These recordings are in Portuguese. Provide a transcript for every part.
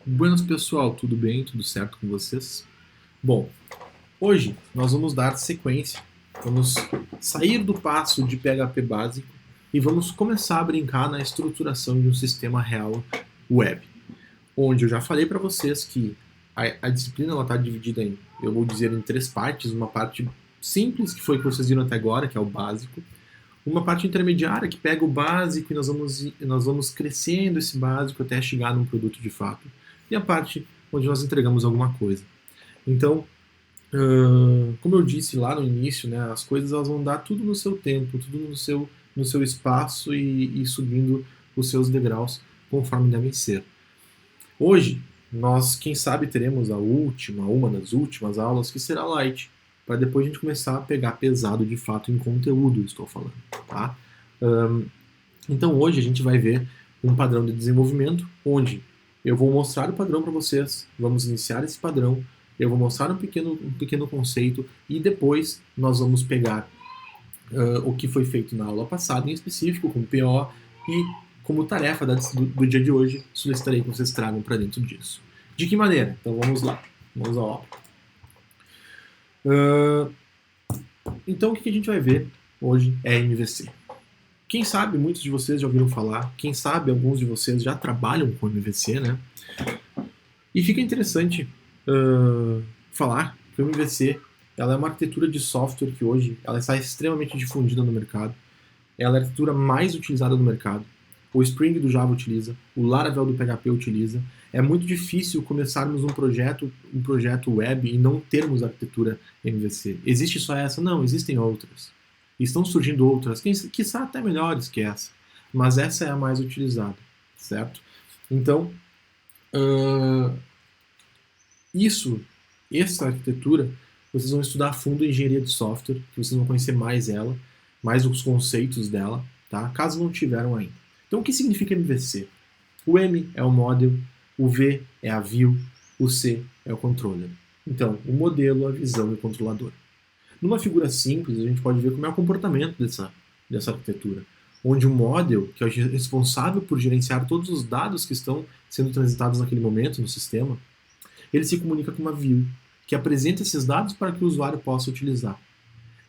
Buenas pessoal, tudo bem? Tudo certo com vocês? Bom, hoje nós vamos dar sequência, vamos sair do passo de PHP básico e vamos começar a brincar na estruturação de um sistema real web, onde eu já falei para vocês que a disciplina está dividida em, eu vou dizer, em três partes: uma parte simples, que foi o que vocês viram até agora, que é o básico; uma parte intermediária, que pega o básico e nós vamos crescendo esse básico até chegar num produto de fato; e a parte onde nós entregamos alguma coisa. Então, como eu disse lá no início, né, as coisas elas vão dar tudo no seu tempo, tudo no seu espaço e subindo os seus degraus conforme devem ser. Hoje, nós, quem sabe, teremos uma das últimas aulas, que será light, para depois a gente começar a pegar pesado de fato em conteúdo, estou falando, tá? Então hoje a gente vai ver um padrão de desenvolvimento, onde eu vou mostrar o padrão para vocês, vamos iniciar esse padrão, eu vou mostrar um pequeno conceito e depois nós vamos pegar o que foi feito na aula passada, em específico, com PO, e como tarefa do dia de hoje, solicitarei que vocês tragam para dentro disso. De que maneira? Então vamos lá, vamos à obra. Então o que a gente vai ver hoje é MVC. Quem sabe, muitos de vocês já ouviram falar, quem sabe alguns de vocês já trabalham com MVC, né? E fica interessante falar que o MVC ela é uma arquitetura de software que hoje ela está extremamente difundida no mercado. Ela é a arquitetura mais utilizada no mercado. O Spring do Java utiliza, o Laravel do PHP utiliza. É muito difícil começarmos um projeto web e não termos arquitetura MVC. Existe só essa? Não, existem outras. Estão surgindo outras, quiçá até melhores que essa. Mas essa é a mais utilizada, certo? Então, essa arquitetura, vocês vão estudar a fundo engenharia de software, que vocês vão conhecer mais ela, mais os conceitos dela, tá? Caso não tiveram ainda. Então, o que significa MVC? O M é o model, o V é a view, o C é o controller. Então, o modelo, a visão e o controlador. Numa figura simples, a gente pode ver como é o comportamento dessa arquitetura, onde o model, que é o responsável por gerenciar todos os dados que estão sendo transitados naquele momento no sistema, ele se comunica com uma view, que apresenta esses dados para que o usuário possa utilizar.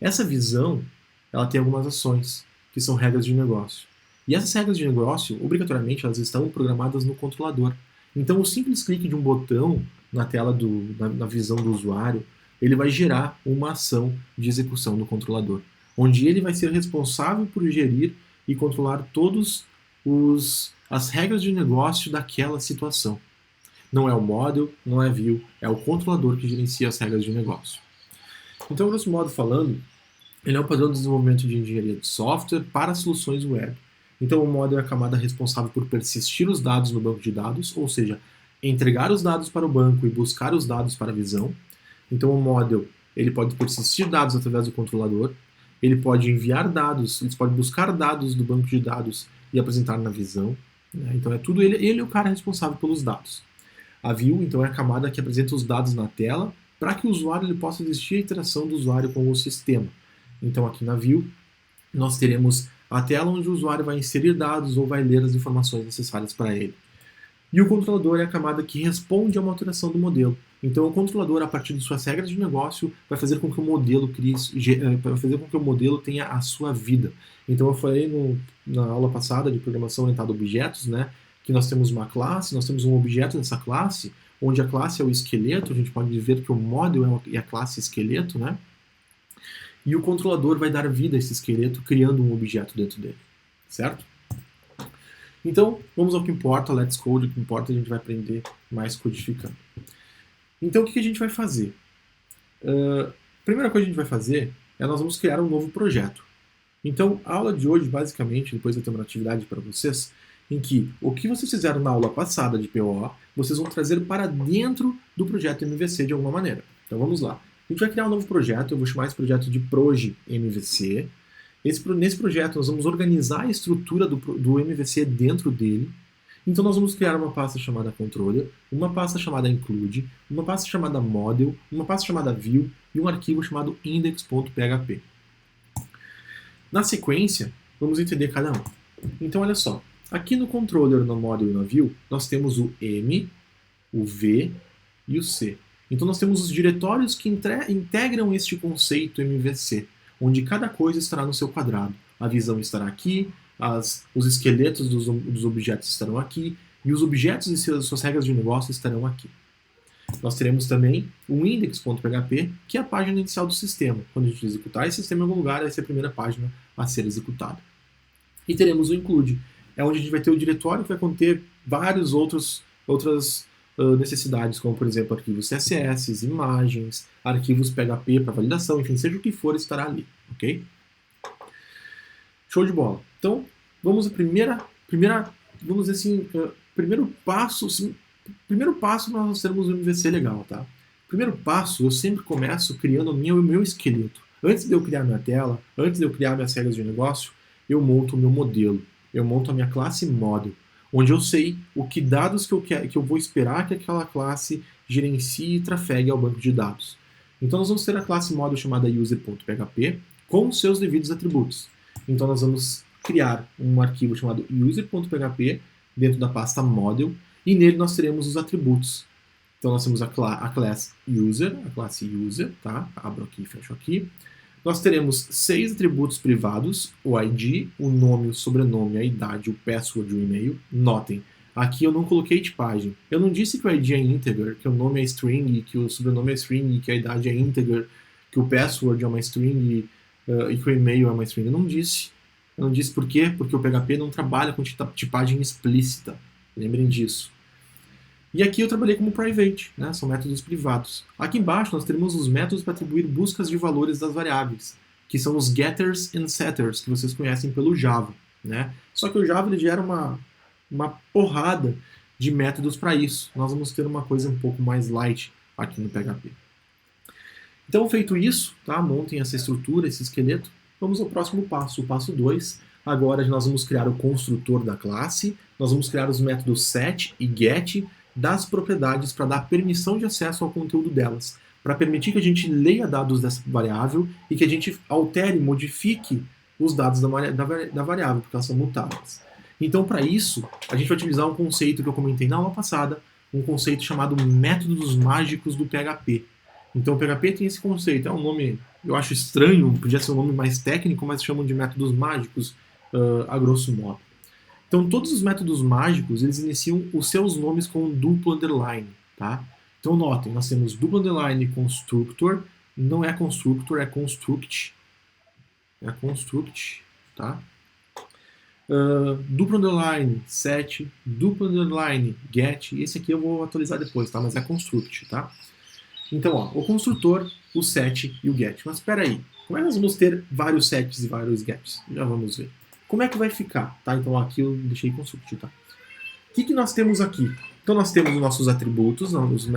Essa visão, ela tem algumas ações, que são regras de negócio. E essas regras de negócio, obrigatoriamente, elas estão programadas no controlador. Então, o simples clique de um botão na tela na visão do usuário, ele vai gerar uma ação de execução no controlador, onde ele vai ser responsável por gerir e controlar todas as regras de negócio daquela situação. Não é o model, não é a view, é o controlador que gerencia as regras de negócio. Então, grosso modo falando, ele é um padrão de desenvolvimento de engenharia de software para soluções web. Então, o model é a camada responsável por persistir os dados no banco de dados, ou seja, entregar os dados para o banco e buscar os dados para a visão. Então, o model ele pode persistir dados através do controlador, ele pode enviar dados, ele pode buscar dados do banco de dados e apresentar na visão. Né? Então, é tudo ele é o cara responsável pelos dados. A view, então, é a camada que apresenta os dados na tela para que o usuário ele possa existir a interação do usuário com o sistema. Então, aqui na view, nós teremos a tela onde o usuário vai inserir dados ou vai ler as informações necessárias para ele. E o controlador é a camada que responde a uma alteração do modelo. Então, o controlador, a partir de suas regras de negócio, vai fazer com que o modelo vai fazer com que o modelo tenha a sua vida. Então, eu falei na aula passada de programação orientada a objetos, né, que nós temos uma classe, nós temos um objeto dessa classe, onde a classe é o esqueleto, a gente pode ver que o model é a classe esqueleto, né? E o controlador vai dar vida a esse esqueleto, criando um objeto dentro dele, certo? Então, vamos ao que importa, let's code, o que importa a gente vai aprender mais codificando. Então, o que a gente vai fazer? A primeira coisa que a gente vai fazer é nós vamos criar um novo projeto. Então, a aula de hoje, basicamente, depois eu tenho uma atividade para vocês, em que o que vocês fizeram na aula passada de PO, vocês vão trazer para dentro do projeto MVC de alguma maneira. Então, vamos lá. A gente vai criar um novo projeto, eu vou chamar esse projeto de Proj MVC. Nesse projeto, nós vamos organizar a estrutura do MVC dentro dele. Então, nós vamos criar uma pasta chamada Controller, uma pasta chamada Include, uma pasta chamada Model, uma pasta chamada View e um arquivo chamado index.php. Na sequência, vamos entender cada um. Então, olha só. Aqui no Controller, no Model e no View, nós temos o M, o V e o C. Então nós temos os diretórios que integram este conceito MVC, onde cada coisa estará no seu quadrado. A visão estará aqui, os esqueletos dos objetos estarão aqui, e os objetos e suas regras de negócio estarão aqui. Nós teremos também o index.php, que é a página inicial do sistema. Quando a gente executar esse sistema em algum lugar, essa é a primeira página a ser executada. E teremos o include, é onde a gente vai ter o diretório que vai conter várias outras necessidades, como por exemplo arquivos CSS, imagens, arquivos PHP para validação, enfim, seja o que for, estará ali, ok? Show de bola. Então, vamos a vamos dizer assim, primeiro passo nós termos um MVC legal, tá? Primeiro passo, eu sempre começo criando o meu esqueleto. Antes de eu criar minha tela, antes de eu criar minhas regras de negócio, eu monto o meu modelo, eu monto a minha classe model, onde eu sei o que dados que eu vou esperar que aquela classe gerencie e trafegue ao banco de dados. Então nós vamos ter a classe model chamada user.php com seus devidos atributos. Então nós vamos criar um arquivo chamado user.php dentro da pasta model e nele nós teremos os atributos. Então nós temos a classe user, tá? Abro aqui e fecho aqui. Nós teremos 6 atributos privados, o ID, o nome, o sobrenome, a idade, o password e o e-mail. Notem, aqui eu não coloquei tipagem. Eu não disse que o ID é integer, que o nome é string, que o sobrenome é string, que a idade é integer, que o password é uma string e que o e-mail é uma string. Eu não disse. Eu não disse por quê? Porque o PHP não trabalha com tipagem explícita. Lembrem disso. E aqui eu trabalhei como private, né? São métodos privados. Aqui embaixo nós teremos os métodos para atribuir buscas de valores das variáveis, que são os getters and setters, que vocês conhecem pelo Java, né? Só que o Java ele gera uma porrada de métodos para isso. Nós vamos ter uma coisa um pouco mais light aqui no PHP. Então, feito isso, tá? Montem essa estrutura, esse esqueleto. Vamos ao próximo passo, o passo 2. Agora nós vamos criar o construtor da classe, nós vamos criar os métodos set e get das propriedades para dar permissão de acesso ao conteúdo delas, para permitir que a gente leia dados dessa variável e que a gente altere, modifique os dados da variável, porque elas são mutáveis. Então, para isso, a gente vai utilizar um conceito que eu comentei na aula passada, um conceito chamado métodos mágicos do PHP. Então, o PHP tem esse conceito, é um nome, eu acho estranho, podia ser um nome mais técnico, mas chamam de métodos mágicos, a grosso modo. Então, todos os métodos mágicos, eles iniciam os seus nomes com um duplo underline, tá? Então, notem, nós temos duplo underline constructor, não é constructor, é construct. É construct, tá? Duplo underline set, duplo underline get, e esse aqui eu vou atualizar depois, tá? Mas é construct, tá? Então, ó, o construtor, o set e o get. Mas espera aí, como é que nós vamos ter vários sets e vários gets? Já vamos ver. Como é que vai ficar? Tá? Então aqui eu deixei construct, tá? O que nós temos aqui? Então nós temos os nossos atributos,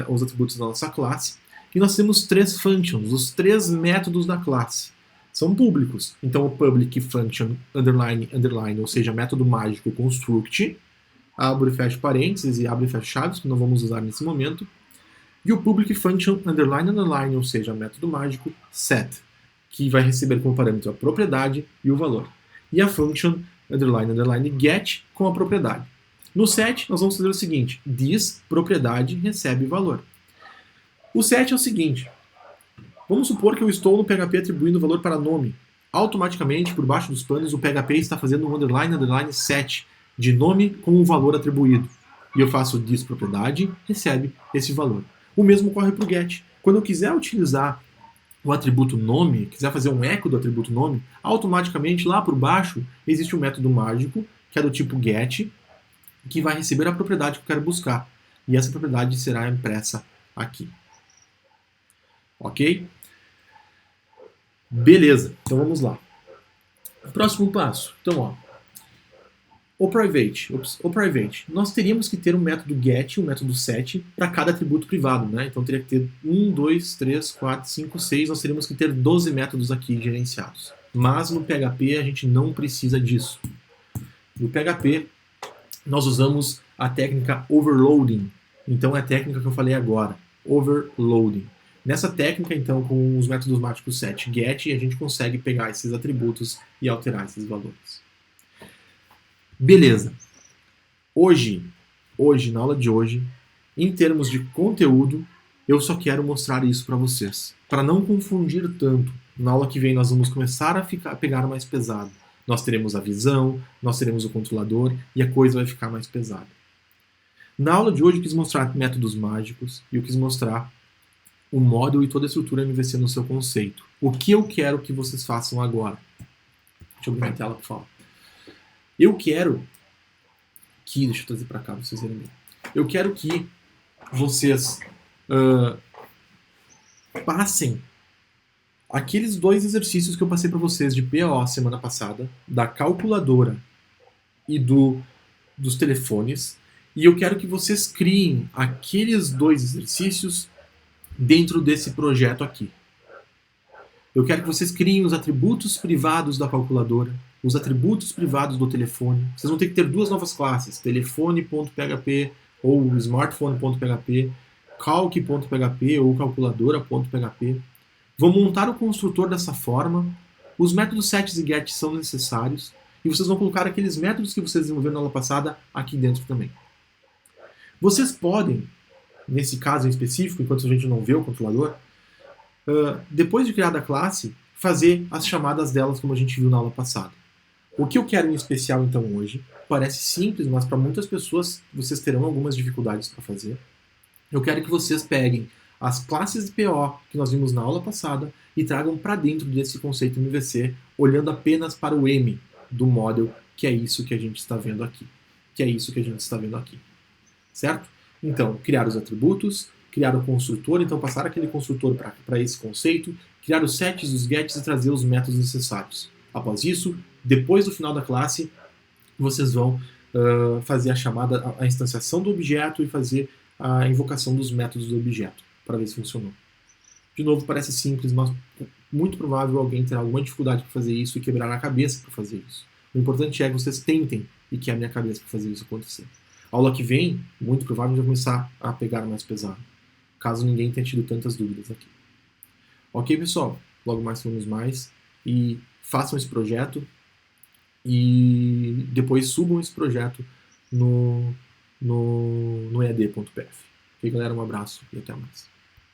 os atributos da nossa classe, e nós temos 3 functions, os 3 métodos da classe. São públicos. Então o public function underline, underline, ou seja, método mágico construct, abre e fecha parênteses e abre e fecha chaves, que não vamos usar nesse momento. E o public function underline, underline, ou seja, método mágico set, que vai receber como parâmetro a propriedade e o valor. E a function underline, underline, get com a propriedade. No set, nós vamos fazer o seguinte, this propriedade recebe valor. O set é o seguinte, vamos supor que eu estou no PHP atribuindo valor para nome. Automaticamente, por baixo dos panos, o PHP está fazendo um underline, underline, set de nome com o valor atribuído. E eu faço this propriedade, recebe esse valor. O mesmo ocorre para o get. Quando eu quiser utilizar o atributo nome, quiser fazer um eco do atributo nome, automaticamente lá por baixo existe um método mágico, que é do tipo get, que vai receber a propriedade que eu quero buscar. E essa propriedade será impressa aqui. Ok? Beleza, então vamos lá. Próximo passo. Então, ó, o private. Nós teríamos que ter um método get, um método set para cada atributo privado, né? Então teria que ter 1, 2, 3, 4, 5, 6. Nós teríamos que ter 12 métodos aqui gerenciados. Mas no PHP a gente não precisa disso. No PHP nós usamos a técnica overloading. Então é a técnica que eu falei agora, overloading. Nessa técnica, então, com os métodos mágicos set e get, a gente consegue pegar esses atributos e alterar esses valores. Beleza. Hoje, na aula de hoje, Em termos de conteúdo, eu só quero mostrar isso para vocês, para não confundir tanto. Na aula que vem nós vamos começar a pegar mais pesado. Nós teremos a visão, nós teremos o controlador e a coisa vai ficar mais pesada. Na aula de hoje eu quis mostrar métodos mágicos e eu quis mostrar o módulo e toda a estrutura MVC no seu conceito. O que eu quero que vocês façam agora? Deixa eu abrir minha tela, por favor. Eu quero que... Deixa eu trazer para cá para vocês verem bem. Eu quero que vocês passem aqueles 2 exercícios que eu passei para vocês de PO semana passada, da calculadora e dos telefones, e eu quero que vocês criem aqueles 2 exercícios dentro desse projeto aqui. Eu quero que vocês criem os atributos privados da calculadora, os atributos privados do telefone. Vocês vão ter que ter 2 novas classes, telefone.php ou smartphone.php, calc.php ou calculadora.php. Vão montar o construtor dessa forma. Os métodos sets e get são necessários e vocês vão colocar aqueles métodos que vocês desenvolveram na aula passada aqui dentro também. Vocês podem, nesse caso em específico, enquanto a gente não vê o controlador, depois de criada a classe, fazer as chamadas delas como a gente viu na aula passada. O que eu quero em especial então hoje, parece simples, mas para muitas pessoas vocês terão algumas dificuldades para fazer. Eu quero que vocês peguem as classes de PO que nós vimos na aula passada e tragam para dentro desse conceito MVC, olhando apenas para o M do model, que é isso que a gente está vendo aqui. Certo? Então, criar os atributos, criar o construtor, então passar aquele construtor para esse conceito, criar os sets, os gets e trazer os métodos necessários. Após isso, depois do final da classe, vocês vão fazer a chamada, a instanciação do objeto e fazer a invocação dos métodos do objeto, para ver se funcionou. De novo, parece simples, mas muito provável alguém terá alguma dificuldade para fazer isso e quebrar a cabeça para fazer isso. O importante é que vocês tentem e quebrem a cabeça para fazer isso acontecer. A aula que vem, muito provavelmente, vai começar a pegar mais pesado, caso ninguém tenha tido tantas dúvidas aqui. Ok, pessoal? Logo mais falamos mais e façam esse projeto e depois subam esse projeto no ead.pf. Ok, galera? Um abraço e até mais.